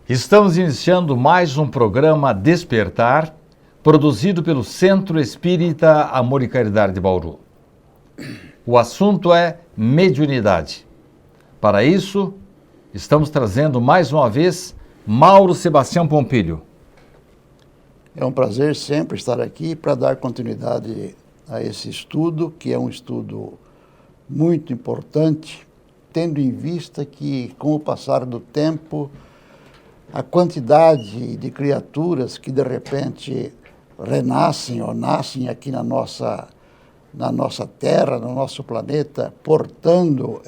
Estamos iniciando mais um programa Despertar, produzido pelo Centro Espírita Amor e Caridade de Bauru. O assunto é mediunidade. Para isso, estamos trazendo mais uma vez Mauro Sebastião Pompilho. É um prazer sempre estar aqui para dar continuidade a esse estudo, que é um estudo muito importante, tendo em vista que, com o passar do tempo, a quantidade de criaturas que de repente renascem ou nascem aqui na nossa Terra, no nosso planeta, portando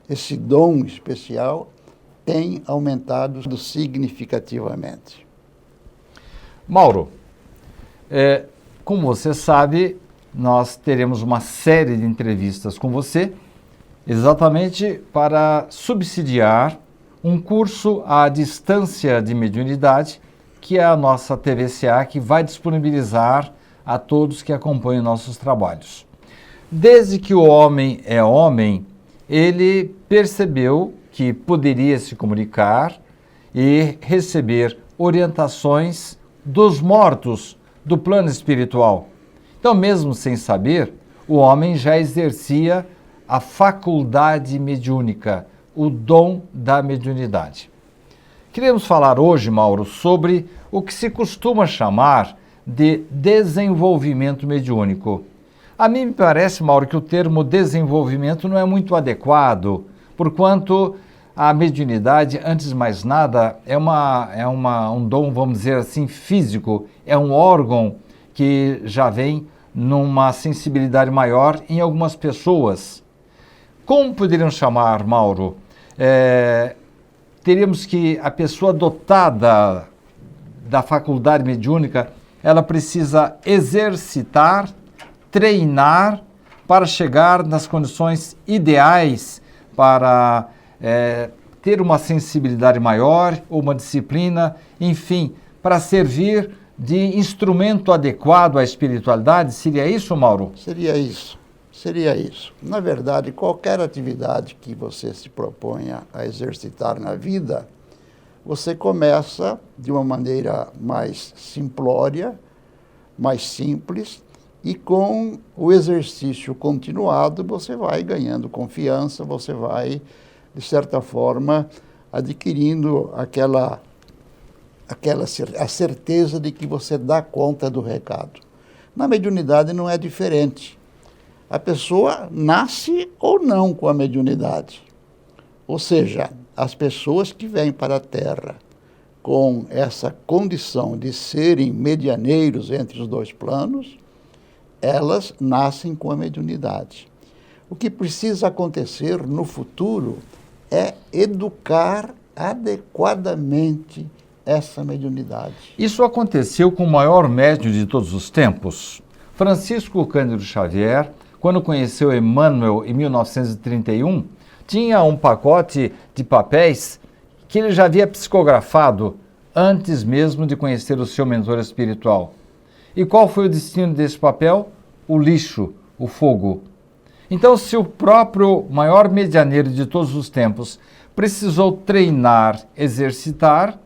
esse dom especial, tem aumentado significativamente. Mauro, como você sabe, nós teremos uma série de entrevistas com você, exatamente para subsidiar um curso à distância de mediunidade, que é a nossa TVCA, que vai disponibilizar a todos que acompanham nossos trabalhos. Desde que o homem é homem, ele percebeu que poderia se comunicar e receber orientações dos mortos do plano espiritual. Então, mesmo sem saber, o homem já exercia a faculdade mediúnica, o dom da mediunidade. Queremos falar hoje, Mauro, sobre o que se costuma chamar de desenvolvimento mediúnico. A mim me parece, Mauro, que o termo desenvolvimento não é muito adequado, porquanto a mediunidade, antes de mais nada, é um dom, vamos dizer assim, físico, é um órgão que já vem numa sensibilidade maior em algumas pessoas. Como poderíamos chamar, Mauro? Teríamos que a pessoa dotada da faculdade mediúnica, ela precisa exercitar, treinar para chegar nas condições ideais para ter uma sensibilidade maior, ou uma disciplina, enfim, para servir de instrumento adequado à espiritualidade. Seria isso, Mauro? Seria isso. Na verdade, qualquer atividade que você se proponha a exercitar na vida, você começa de uma maneira mais simplória, mais simples, e com o exercício continuado você vai ganhando confiança, você vai, de certa forma, adquirindo a certeza de que você dá conta do recado. Na mediunidade não é diferente. A pessoa nasce ou não com a mediunidade. Ou seja, as pessoas que vêm para a Terra com essa condição de serem medianeiros entre os dois planos, elas nascem com a mediunidade. O que precisa acontecer no futuro é educar adequadamente essa mediunidade. Isso aconteceu com o maior médium de todos os tempos, Francisco Cândido Xavier. Quando conheceu Emmanuel em 1931, tinha um pacote de papéis que ele já havia psicografado antes mesmo de conhecer o seu mentor espiritual. E qual foi o destino desse papel? O lixo, o fogo. Então, se o próprio maior medianeiro de todos os tempos precisou treinar, exercitar,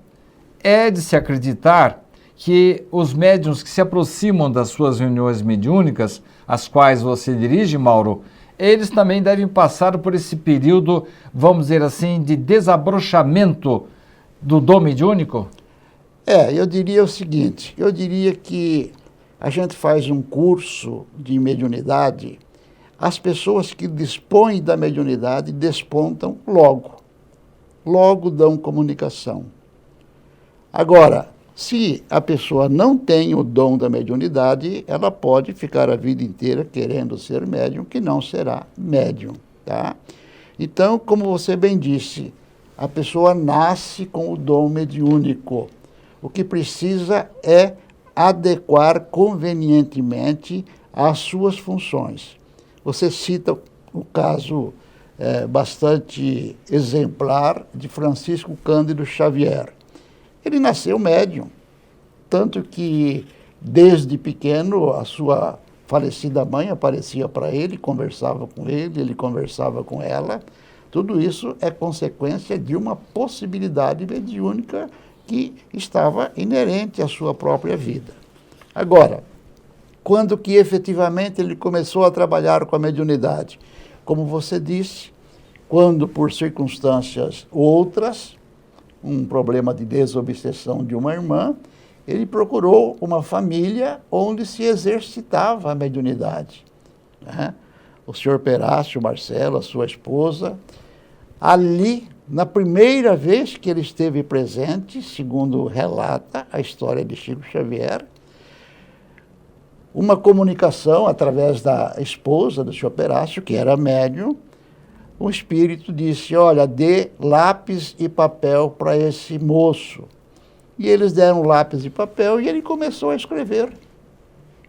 é de se acreditar que os médiuns que se aproximam das suas reuniões mediúnicas, as quais você dirige, Mauro, eles também devem passar por esse período, vamos dizer assim, de desabrochamento do dom mediúnico? Eu diria o seguinte, eu diria que a gente faz um curso de mediunidade, as pessoas que dispõem da mediunidade despontam logo dão comunicação. Agora, se a pessoa não tem o dom da mediunidade, ela pode ficar a vida inteira querendo ser médium, que não será médium, tá? Então, como você bem disse, a pessoa nasce com o dom mediúnico. O que precisa é adequar convenientemente às suas funções. Você cita o caso bastante exemplar de Francisco Cândido Xavier. Ele nasceu médium, tanto que desde pequeno a sua falecida mãe aparecia para ele, conversava com ele conversava com ela, Tudo isso é consequência de uma possibilidade mediúnica que estava inerente à sua própria vida. Agora, quando que efetivamente ele começou a trabalhar com a mediunidade? Como você disse, quando por circunstâncias outras, um problema de desobsessão de uma irmã, ele procurou uma família onde se exercitava a mediunidade, né? O senhor Perácio Marcelo, a sua esposa, ali, na primeira vez que ele esteve presente, segundo relata a história de Chico Xavier, uma comunicação através da esposa do senhor Perácio, que era médium, o espírito disse, olha, dê lápis e papel para esse moço. E eles deram lápis e papel e ele começou a escrever.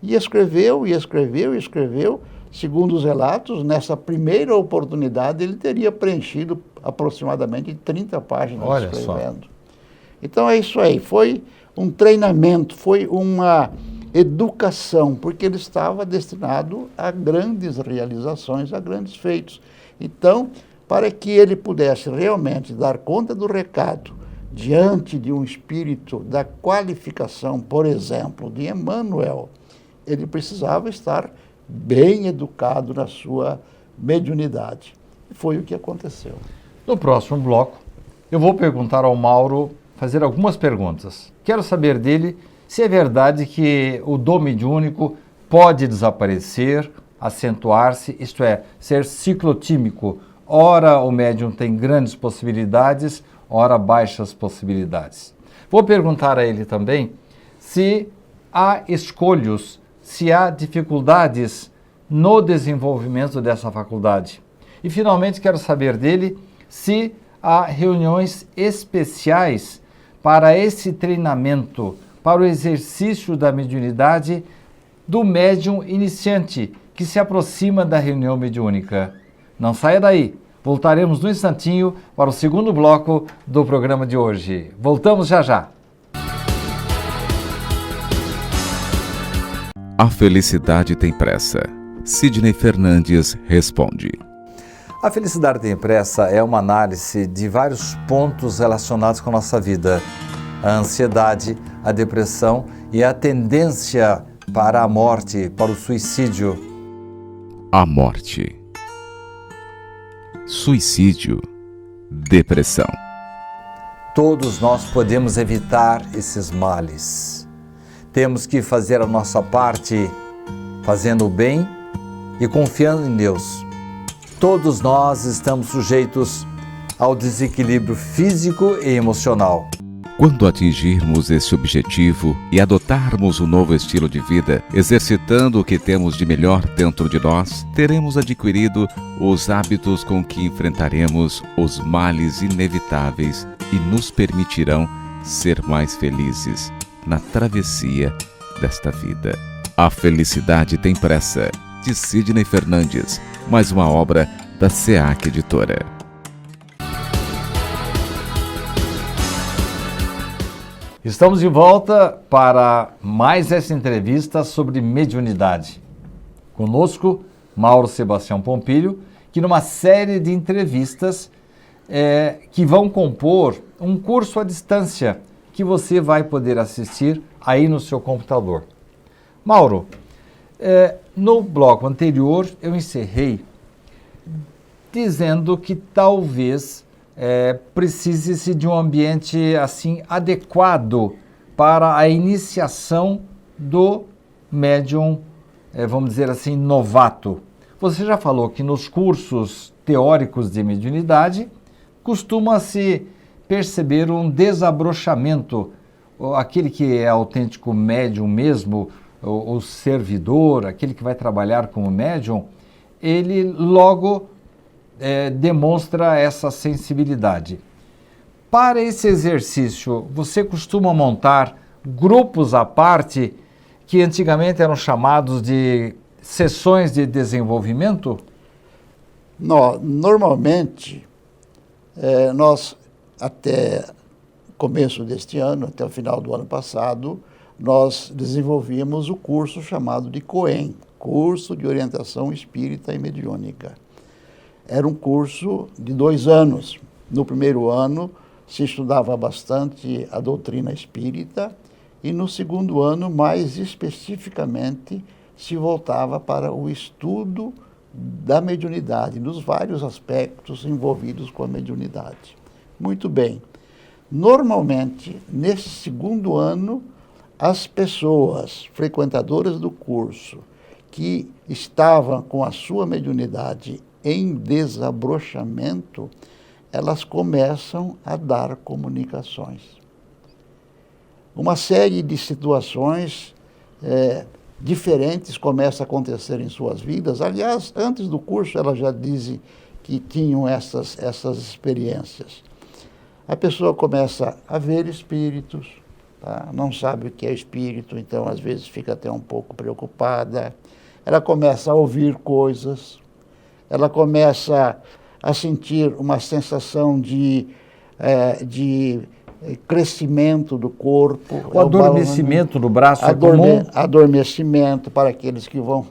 E escreveu, e escreveu, e escreveu. Segundo os relatos, nessa primeira oportunidade, ele teria preenchido aproximadamente 30 páginas escrevendo. Só. Então é isso aí, foi um treinamento, foi uma educação, porque ele estava destinado a grandes realizações, a grandes feitos. Então, para que ele pudesse realmente dar conta do recado diante de um espírito da qualificação, por exemplo, de Emmanuel, ele precisava estar bem educado na sua mediunidade. E foi o que aconteceu. No próximo bloco, eu vou perguntar ao Mauro, fazer algumas perguntas. Quero saber dele se é verdade que o dom mediúnico pode desaparecer, acentuar-se, isto é, ser ciclotímico. Ora o médium tem grandes possibilidades, ora baixas possibilidades. Vou perguntar a ele também se há escolhos, se há dificuldades no desenvolvimento dessa faculdade. E finalmente quero saber dele se há reuniões especiais para esse treinamento, para o exercício da mediunidade do médium iniciante que se aproxima da reunião mediúnica. Não saia daí. Voltaremos no instantinho para o segundo bloco do programa de hoje. Voltamos já já. A felicidade tem pressa. Sidney Fernandes responde. A felicidade tem pressa é uma análise de vários pontos relacionados com a nossa vida. A ansiedade, a depressão e a tendência para a morte, para o suicídio. A morte. Suicídio. Depressão. Todos nós podemos evitar esses males. Temos que fazer a nossa parte fazendo o bem e confiando em Deus. Todos nós estamos sujeitos ao desequilíbrio físico e emocional. Quando atingirmos esse objetivo e adotarmos um novo estilo de vida, exercitando o que temos de melhor dentro de nós, teremos adquirido os hábitos com que enfrentaremos os males inevitáveis e nos permitirão ser mais felizes na travessia desta vida. A felicidade tem pressa, de Sidney Fernandes, mais uma obra da SEAC Editora. Estamos de volta para mais essa entrevista sobre mediunidade. Conosco, Mauro Sebastião Pompilho, que numa série de entrevistas que vão compor um curso à distância que você vai poder assistir aí no seu computador. Mauro, no bloco anterior eu encerrei dizendo que talvez precise-se de um ambiente assim adequado para a iniciação do médium, vamos dizer assim, novato. Você já falou que nos cursos teóricos de mediunidade costuma-se perceber um desabrochamento, aquele que é autêntico médium mesmo, o servidor, aquele que vai trabalhar como médium, ele logo demonstra essa sensibilidade. Para esse exercício, você costuma montar grupos à parte que antigamente eram chamados de sessões de desenvolvimento? Normalmente, nós até começo deste ano, até o final do ano passado, nós desenvolvíamos o curso chamado de COEM, Curso de Orientação Espírita e Mediúnica. era um curso de 2 anos. No primeiro ano se estudava bastante a doutrina espírita e no segundo ano, mais especificamente, se voltava para o estudo da mediunidade, dos vários aspectos envolvidos com a mediunidade. Muito bem. Normalmente, nesse segundo ano, as pessoas frequentadoras do curso que estavam com a sua mediunidade em desabrochamento, elas começam a dar comunicações. Uma série de situações diferentes começam a acontecer em suas vidas. Aliás, antes do curso, elas já dizem que tinham essas experiências. A pessoa começa a ver espíritos, tá? Não sabe o que é espírito, então às vezes fica até um pouco preocupada. Ela começa a ouvir coisas, ela começa a sentir uma sensação de crescimento do corpo. O adormecimento do braço é comum? Adormecimento para aqueles que vão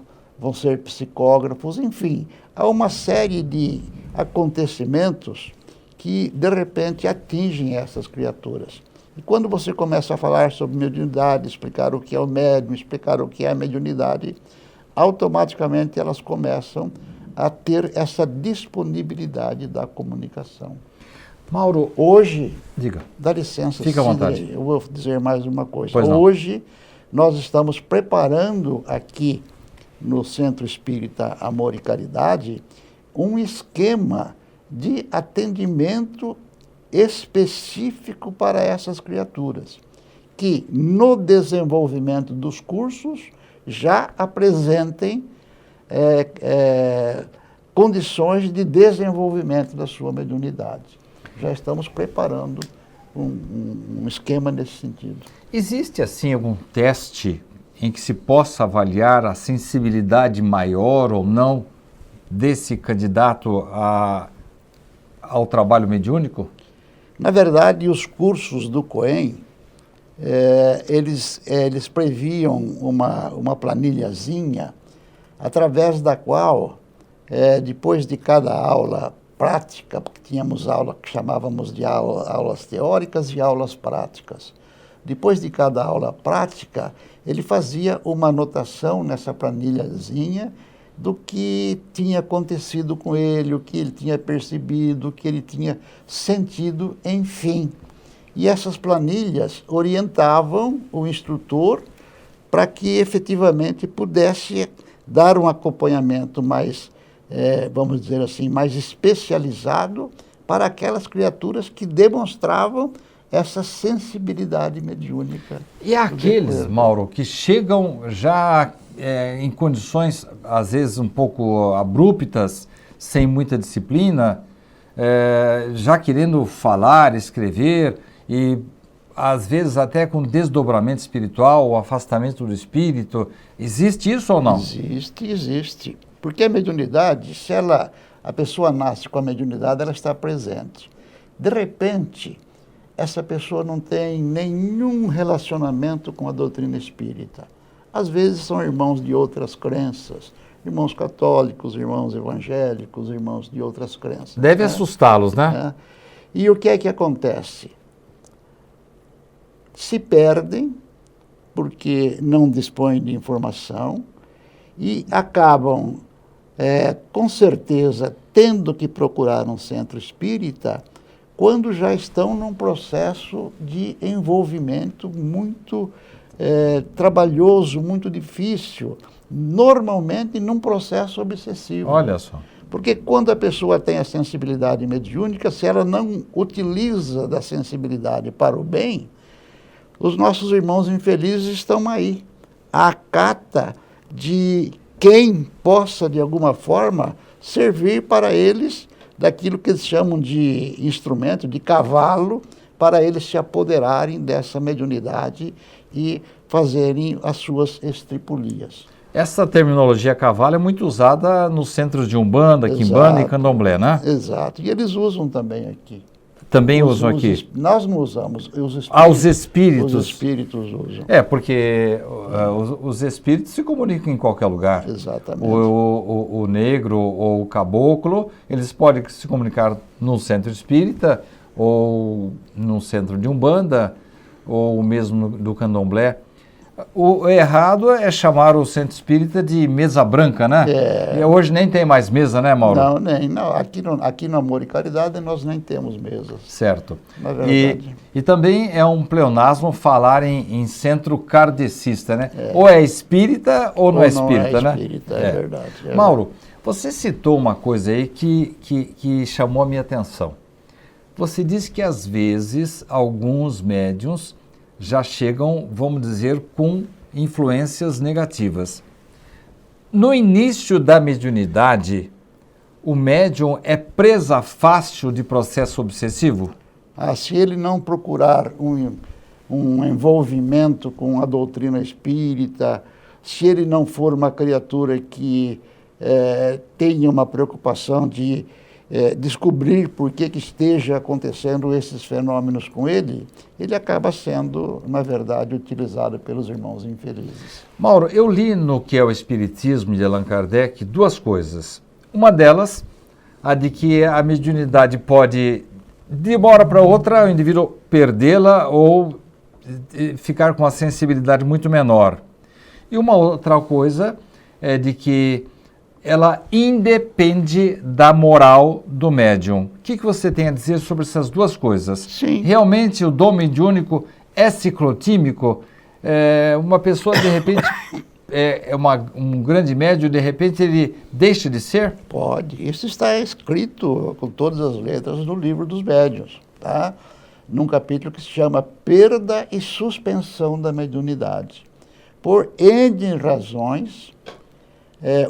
ser psicógrafos, enfim. Há uma série de acontecimentos que, de repente, atingem essas criaturas. E quando você começa a falar sobre mediunidade, explicar o que é o médium, explicar o que é a mediunidade, automaticamente elas começam a ter essa disponibilidade da comunicação. Mauro, hoje, diga. Dá licença, fica à vontade. Eu vou dizer mais uma coisa. Pois não. Hoje, nós estamos preparando aqui no Centro Espírita Amor e Caridade um esquema de atendimento específico para essas criaturas, que no desenvolvimento dos cursos já apresentem condições de desenvolvimento da sua mediunidade. Já estamos preparando um esquema nesse sentido. Existe, assim, algum teste em que se possa avaliar a sensibilidade maior ou não desse candidato ao trabalho mediúnico? Na verdade, os cursos do COEM, eles previam uma planilhazinha através da qual, depois de cada aula prática, porque tínhamos aula que chamávamos de aulas teóricas e aulas práticas. Depois de cada aula prática, ele fazia uma anotação nessa planilhazinha do que tinha acontecido com ele, o que ele tinha percebido, o que ele tinha sentido, enfim. E essas planilhas orientavam o instrutor para que efetivamente pudesse dar um acompanhamento mais, vamos dizer assim, mais especializado para aquelas criaturas que demonstravam essa sensibilidade mediúnica. E aqueles, Mauro, que chegam já em condições, às vezes, um pouco abruptas, sem muita disciplina, já querendo falar, escrever, e às vezes até com desdobramento espiritual, o afastamento do espírito, existe isso ou não? Existe. Porque a mediunidade, se a pessoa nasce com a mediunidade, ela está presente. De repente, essa pessoa não tem nenhum relacionamento com a doutrina espírita. Às vezes são irmãos de outras crenças, irmãos católicos, irmãos evangélicos, irmãos de outras crenças. Deve assustá-los, né? E o que é que acontece? Se perdem, porque não dispõem de informação, e acabam, com certeza, tendo que procurar um centro espírita, quando já estão num processo de envolvimento muito trabalhoso, muito difícil, normalmente num processo obsessivo. Olha só. Porque quando a pessoa tem a sensibilidade mediúnica, se ela não utiliza da sensibilidade para o bem, os nossos irmãos infelizes estão aí, à cata de quem possa, de alguma forma, servir para eles daquilo que eles chamam de instrumento, de cavalo, para eles se apoderarem dessa mediunidade e fazerem as suas estripulias. Essa terminologia cavalo é muito usada nos centros de Umbanda, Quimbanda e Candomblé, né? Exato. E eles usam também aqui. Também usam aqui? Nós não usamos. Os espíritos. Os espíritos usam. Porque os espíritos se comunicam em qualquer lugar. Exatamente. O negro ou o caboclo, eles podem se comunicar num centro espírita, ou num centro de umbanda, ou mesmo do candomblé. O errado é chamar o centro espírita de mesa branca, né? E hoje nem tem mais mesa, né, Mauro? Não. Aqui no Amor e Caridade nós nem temos mesas. Certo. Na verdade. E também é um pleonasmo falar em centro kardecista, né? Ou é espírita ou não é espírita, né? É verdade. Mauro, você citou uma coisa aí que chamou a minha atenção. Você disse que às vezes alguns médiuns já chegam, vamos dizer, com influências negativas. No início da mediunidade, o médium é presa fácil de processo obsessivo? Se ele não procurar um envolvimento com a doutrina espírita, se ele não for uma criatura que tenha uma preocupação de descobrir por que esteja acontecendo esses fenômenos com ele, ele acaba sendo, na verdade, utilizado pelos irmãos infelizes. Mauro, eu li no Que é o Espiritismo de Allan Kardec duas coisas. Uma delas, a de que a mediunidade pode, de uma hora para outra, o indivíduo perdê-la ou ficar com uma sensibilidade muito menor. E uma outra coisa é de que ela independe da moral do médium. O que você tem a dizer sobre essas duas coisas? Sim. Realmente o dom mediúnico é ciclotímico? Uma pessoa, de repente, um grande médium, de repente ele deixa de ser? Pode. Isso está escrito com todas as letras no livro dos médiuns, tá? Num capítulo que se chama Perda e Suspensão da Mediunidade. Por N razões,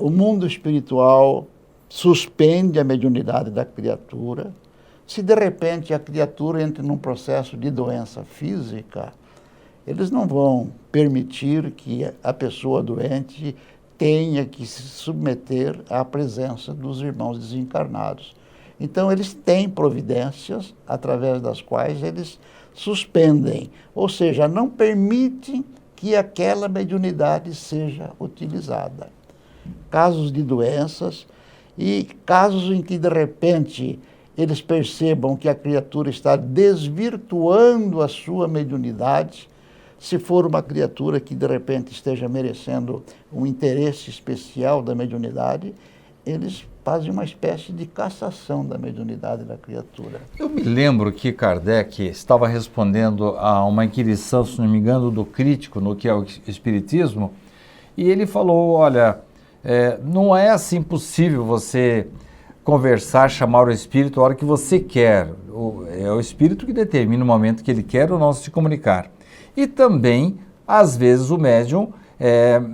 o mundo espiritual suspende a mediunidade da criatura. Se de repente a criatura entra num processo de doença física, eles não vão permitir que a pessoa doente tenha que se submeter à presença dos irmãos desencarnados. Então eles têm providências através das quais eles suspendem, ou seja, não permitem que aquela mediunidade seja utilizada. Casos de doenças e casos em que, de repente, eles percebam que a criatura está desvirtuando a sua mediunidade, se for uma criatura que, de repente, esteja merecendo um interesse especial da mediunidade, eles fazem uma espécie de cassação da mediunidade da criatura. Eu me lembro que Kardec estava respondendo a uma inquirição, se não me engano, do crítico no Que é o Espiritismo, e ele falou, olha, não é assim possível você conversar, chamar o espírito a hora que você quer. É o espírito que determina o momento que ele quer ou não se comunicar. E também, às vezes, o médium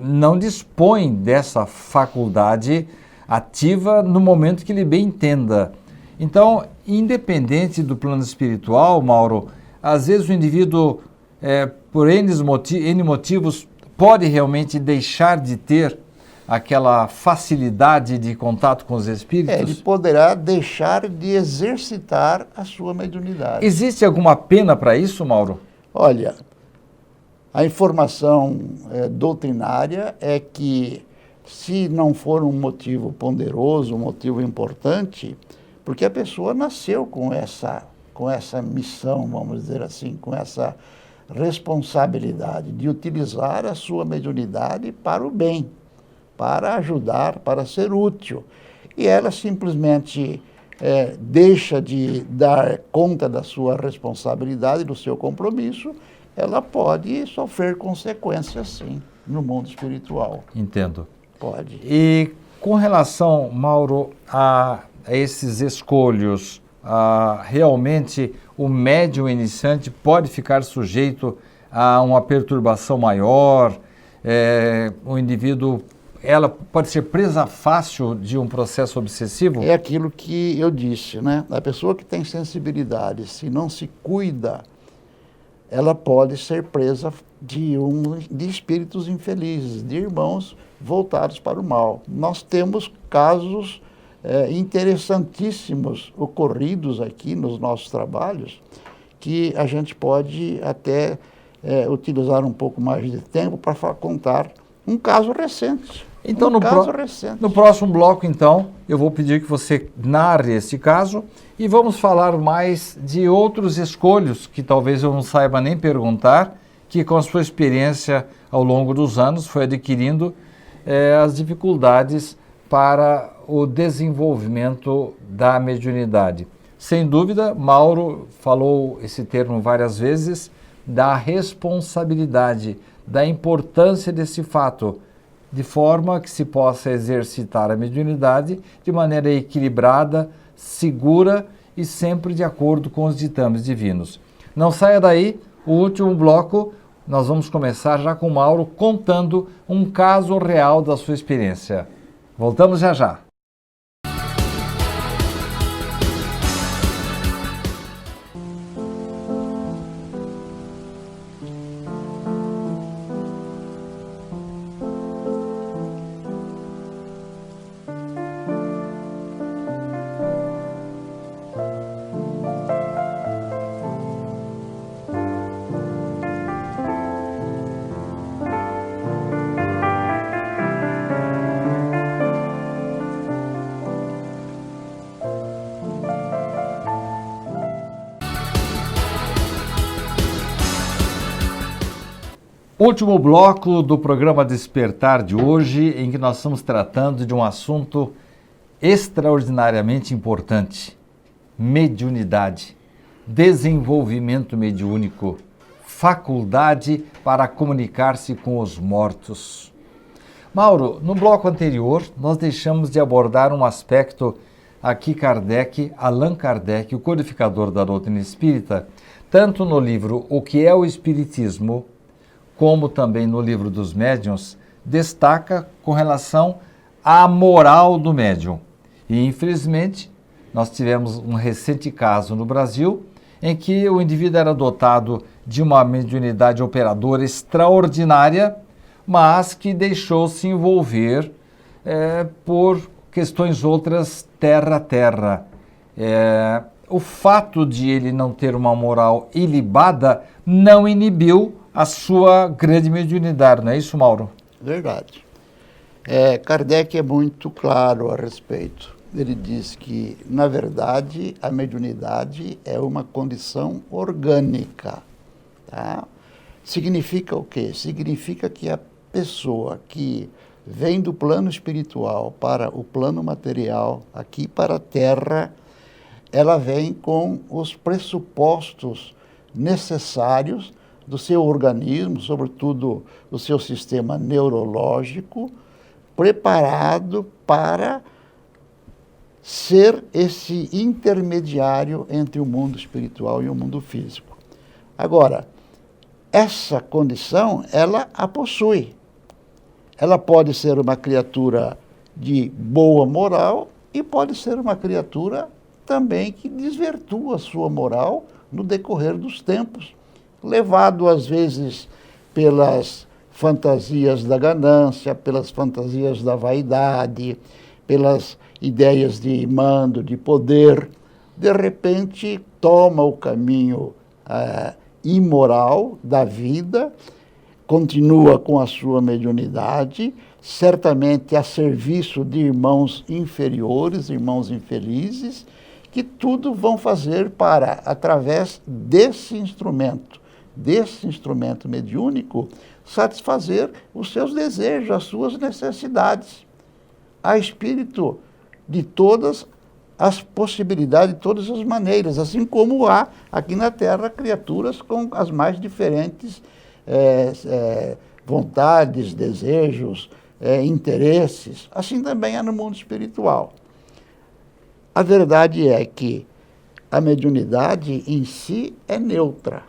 não dispõe dessa faculdade ativa no momento que ele bem entenda. Então, independente do plano espiritual, Mauro, às vezes o indivíduo, por N motivos, pode realmente deixar de ter aquela facilidade de contato com os espíritos? Ele poderá deixar de exercitar a sua mediunidade. Existe alguma pena para isso, Mauro? Olha, a informação doutrinária é que, se não for um motivo ponderoso, um motivo importante, porque a pessoa nasceu com essa missão, vamos dizer assim, com essa responsabilidade de utilizar a sua mediunidade para o bem, para ajudar, para ser útil. E ela simplesmente deixa de dar conta da sua responsabilidade, do seu compromisso, ela pode sofrer consequências, sim, no mundo espiritual. Entendo. Pode. E com relação, Mauro, a esses escolhos, realmente o médium iniciante pode ficar sujeito a uma perturbação maior, o indivíduo, ela pode ser presa fácil de um processo obsessivo? É aquilo que eu disse, né? A pessoa que tem sensibilidade, se não se cuida, ela pode ser presa de espíritos infelizes, de irmãos voltados para o mal. Nós temos casos interessantíssimos ocorridos aqui nos nossos trabalhos, que a gente pode até utilizar um pouco mais de tempo para contar um caso recente. Então, recente. No próximo bloco, então, eu vou pedir que você narre esse caso e vamos falar mais de outros escolhos que talvez eu não saiba nem perguntar, que com a sua experiência ao longo dos anos foi adquirindo as dificuldades para o desenvolvimento da mediunidade. Sem dúvida, Mauro falou esse termo várias vezes, da responsabilidade, da importância desse fato, de forma que se possa exercitar a mediunidade de maneira equilibrada, segura e sempre de acordo com os ditames divinos. Não saia daí, o último bloco, nós vamos começar já com o Mauro contando um caso real da sua experiência. Voltamos já já. Último bloco do programa Despertar de hoje, em que nós estamos tratando de um assunto extraordinariamente importante: mediunidade, desenvolvimento mediúnico, faculdade para comunicar-se com os mortos. Mauro, no bloco anterior, nós deixamos de abordar um aspecto a que Allan Kardec, o codificador da doutrina espírita, tanto no livro O que é o Espiritismo, como também no livro dos médiuns, destaca com relação à moral do médium. E, infelizmente, nós tivemos um recente caso no Brasil em que o indivíduo era dotado de uma mediunidade operadora extraordinária, mas que deixou-se envolver por questões outras terra a terra. O fato de ele não ter uma moral ilibada não inibiu a sua grande mediunidade, não é isso, Mauro? Verdade. Kardec é muito claro a respeito. Ele diz que, na verdade, a mediunidade é uma condição orgânica. Tá? Significa o quê? Significa que a pessoa que vem do plano espiritual para o plano material, aqui para a Terra, ela vem com os pressupostos necessários do seu organismo, sobretudo do seu sistema neurológico, preparado para ser esse intermediário entre o mundo espiritual e o mundo físico. Agora, essa condição, ela a possui. Ela pode ser uma criatura de boa moral e pode ser uma criatura também que desvirtua a sua moral no decorrer dos tempos, levado às vezes pelas fantasias da ganância, pelas fantasias da vaidade, pelas ideias de mando, de poder, de repente toma o caminho imoral da vida, continua com a sua mediunidade, certamente a serviço de irmãos inferiores, irmãos infelizes, que tudo vão fazer para, através desse instrumento mediúnico, satisfazer os seus desejos, as suas necessidades. Há espírito de todas as possibilidades, de todas as maneiras, assim como há aqui na Terra criaturas com as mais diferentes vontades, desejos, interesses. Assim também há no mundo espiritual. A verdade é que a mediunidade em si é neutra.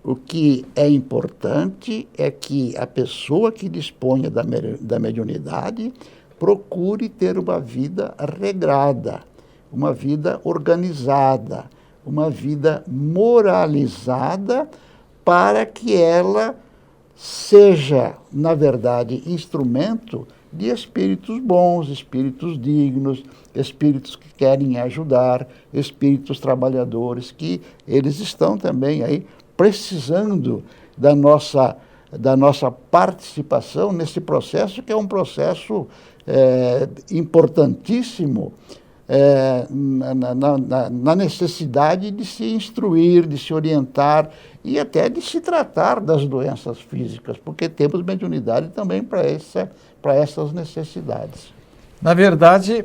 O que é importante é que a pessoa que disponha da mediunidade procure ter uma vida regrada, uma vida organizada, uma vida moralizada, para que ela seja, na verdade, instrumento de espíritos bons, espíritos dignos, espíritos que querem ajudar, espíritos trabalhadores, que eles estão também aí precisando da nossa participação nesse processo, que é um processo importantíssimo, na necessidade de se instruir, de se orientar e até de se tratar das doenças físicas, porque temos mediunidade também para essas necessidades. Na verdade,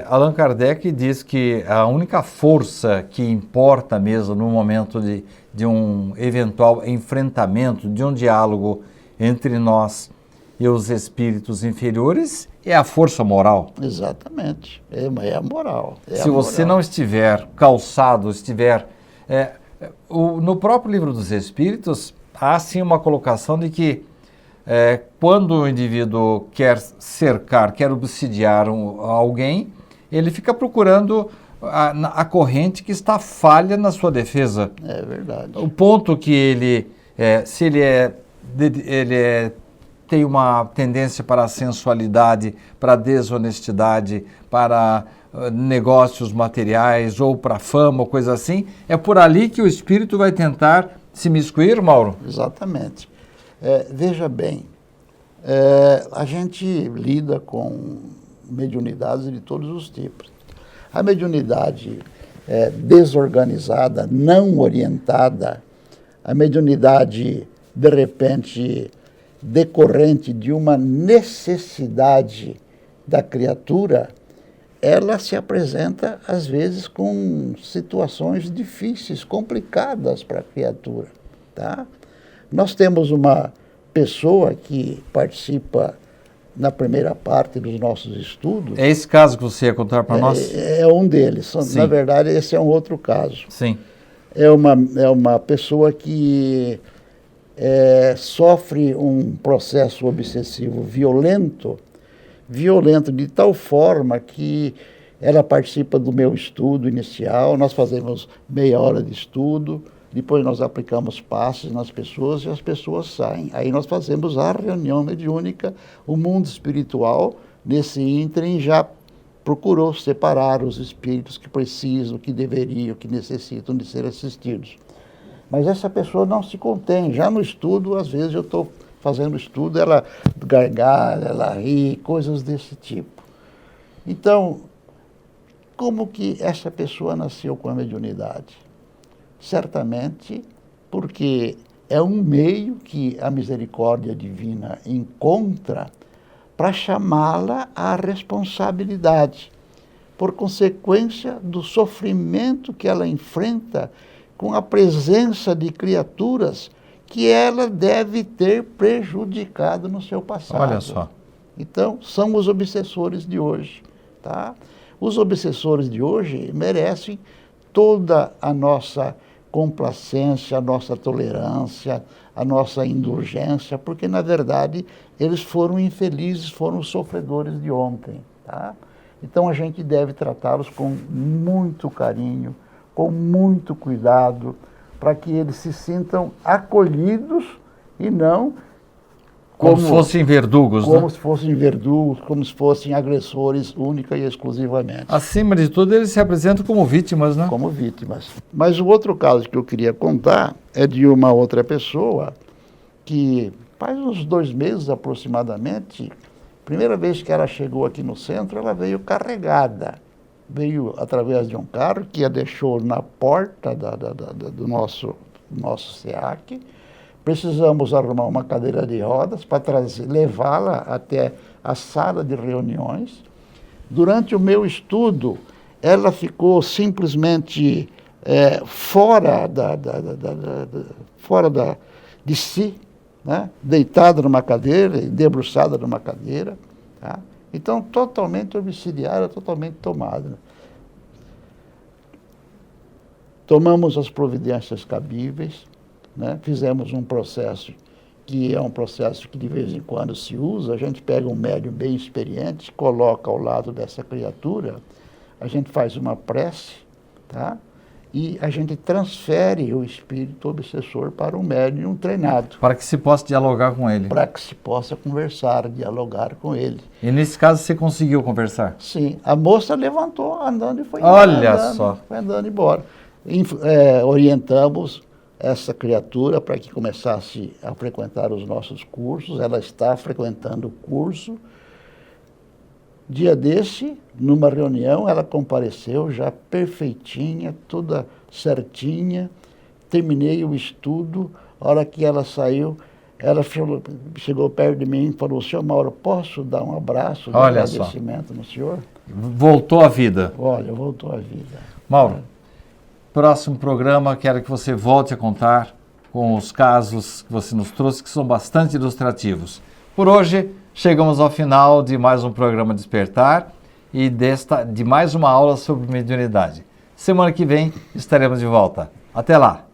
Allan Kardec diz que a única força que importa mesmo no momento de um eventual enfrentamento, de um diálogo entre nós e os espíritos inferiores, é a força moral. Exatamente, é a moral. Se você não estiver calçado, no próprio Livro dos Espíritos, há sim uma colocação de que quando o indivíduo quer cercar, quer obsidiar alguém, ele fica procurando a corrente que está falha na sua defesa. É verdade. O ponto que ele tem uma tendência para a sensualidade, para a desonestidade, para negócios materiais ou para fama ou coisa assim, é por ali que o espírito vai tentar se miscuir, Mauro? Exatamente. Veja bem, a gente lida com mediunidades de todos os tipos. A mediunidade desorganizada, não orientada, a mediunidade, de repente, decorrente de uma necessidade da criatura, ela se apresenta, às vezes, com situações difíceis, complicadas para a criatura, tá? Nós temos uma pessoa que participa na primeira parte dos nossos estudos. É esse caso que você ia contar para nós? É um deles. Sim. Na verdade, esse é um outro caso. Sim. É uma pessoa que sofre um processo obsessivo violento de tal forma que ela participa do meu estudo inicial, nós fazemos meia hora de estudo, depois nós aplicamos passes nas pessoas e as pessoas saem. Aí nós fazemos a reunião mediúnica, o mundo espiritual, nesse ínterim, já procurou separar os espíritos que precisam, que deveriam, que necessitam de ser assistidos. Mas essa pessoa não se contém. Já no estudo, às vezes eu estou fazendo estudo, ela gargalha, ela ri, coisas desse tipo. Então, como que essa pessoa nasceu com a mediunidade? Certamente porque é um meio que a misericórdia divina encontra para chamá-la à responsabilidade, por consequência do sofrimento que ela enfrenta com a presença de criaturas que ela deve ter prejudicado no seu passado. Olha só. Então, são os obsessores de hoje, tá? Os obsessores de hoje merecem toda a nossa complacência, a nossa tolerância, a nossa indulgência, porque, na verdade, eles foram infelizes, foram sofredores de ontem, tá? Então, a gente deve tratá-los com muito carinho, com muito cuidado, para que eles se sintam acolhidos e não como se fossem verdugos, como né? se fossem verdugos, como se fossem agressores única e exclusivamente. Acima de tudo, eles se apresentam como vítimas, né? Como vítimas. Mas o outro caso que eu queria contar é de uma outra pessoa que faz uns 2 meses aproximadamente, primeira vez que ela chegou aqui no centro, ela veio carregada. Veio através de um carro que a deixou na porta do nosso SEAC. Precisamos arrumar uma cadeira de rodas para levá-la até a sala de reuniões. Durante o meu estudo, ela ficou simplesmente fora de si, né? Deitada numa cadeira, debruçada numa cadeira, tá? Então, totalmente obsidiada, totalmente tomada. Tomamos as providências cabíveis, né? Fizemos um processo que é um processo que de vez em quando se usa. A gente pega um médium bem experiente, coloca ao lado dessa criatura, a gente faz uma prece, tá? e a gente transfere o espírito obsessor para um médium treinado, Para que se possa dialogar com ele. para que se possa conversar, dialogar com ele. E nesse caso você conseguiu conversar? Sim, a moça levantou andando e foi Olha andando, só. foi andando embora. Orientamos essa criatura para que começasse a frequentar os nossos cursos. Ela está frequentando o curso. Dia desse, numa reunião, ela compareceu já perfeitinha, toda certinha. Terminei o estudo. A hora que ela saiu, ela chegou perto de mim e falou: "Senhor Mauro, posso dar um abraço de Olha só. agradecimento no senhor?" Voltou à vida. Olha, voltou à vida. Mauro, próximo programa quero que você volte a contar com os casos que você nos trouxe, que são bastante ilustrativos. Por hoje, chegamos ao final de mais um programa Despertar e de mais uma aula sobre mediunidade. Semana que vem estaremos de volta. Até lá!